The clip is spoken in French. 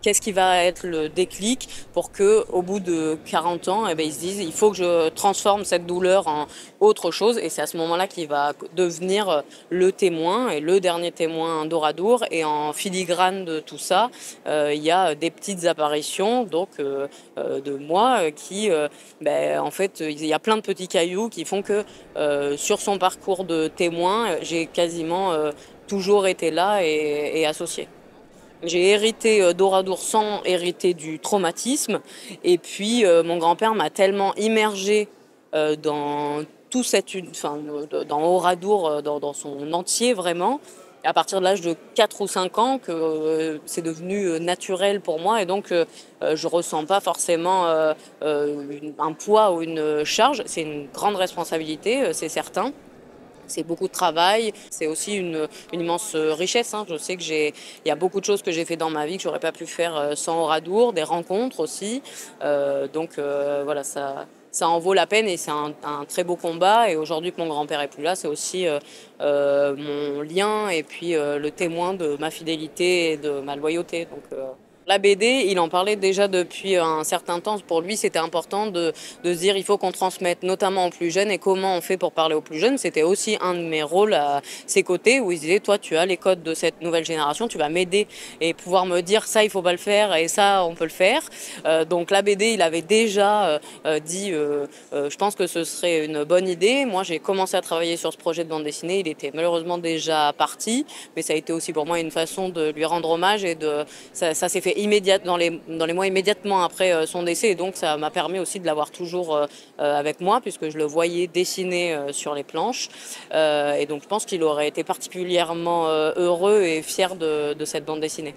Qu'est-ce qui va être le déclic pour que, au bout de 40 ans, eh ben, ils se disent, il faut que je transforme cette douleur en autre chose. Et c'est à ce moment-là qu'il va devenir le témoin et le dernier témoin d'Oradour. Et en filigrane de tout ça, il y a des petites apparitions, donc de moi, qui, en fait, il y a plein de petits cailloux qui font que sur son parcours de témoin, j'ai quasiment toujours été là et associée. J'ai hérité d'Oradour sans hériter du traumatisme. Et puis, mon grand-père m'a tellement immergé dans tout dans Oradour, dans son entier vraiment, à partir de l'âge de 4 ou 5 ans, que c'est devenu naturel pour moi. Et donc, je ressens pas forcément un poids ou une charge. C'est une grande responsabilité, c'est certain. C'est beaucoup de travail, c'est aussi une immense richesse, hein. Je sais que il y a beaucoup de choses que j'ai fait dans ma vie que j'aurais pas pu faire sans Oradour, des rencontres aussi. Voilà, ça en vaut la peine et c'est un très beau combat. Et aujourd'hui que mon grand-père est plus là, c'est aussi mon lien et puis le témoin de ma fidélité et de ma loyauté. La BD, il en parlait déjà depuis un certain temps. Pour lui, c'était important de se dire il faut qu'on transmette notamment aux plus jeunes. Et comment on fait pour parler aux plus jeunes? C'était aussi un de mes rôles à ses côtés où il disait toi, tu as les codes de cette nouvelle génération, tu vas m'aider et pouvoir me dire ça, il faut pas le faire et ça, on peut le faire. Donc la BD, il avait déjà dit je pense que ce serait une bonne idée. Moi, j'ai commencé à travailler sur ce projet de bande dessinée. Il était malheureusement déjà parti, mais ça a été aussi pour moi une façon de lui rendre hommage et ça s'est fait dans les mois immédiatement après son décès. Et donc, ça m'a permis aussi de l'avoir toujours avec moi, puisque je le voyais dessiner sur les planches. Et donc, je pense qu'il aurait été particulièrement heureux et fier de cette bande dessinée.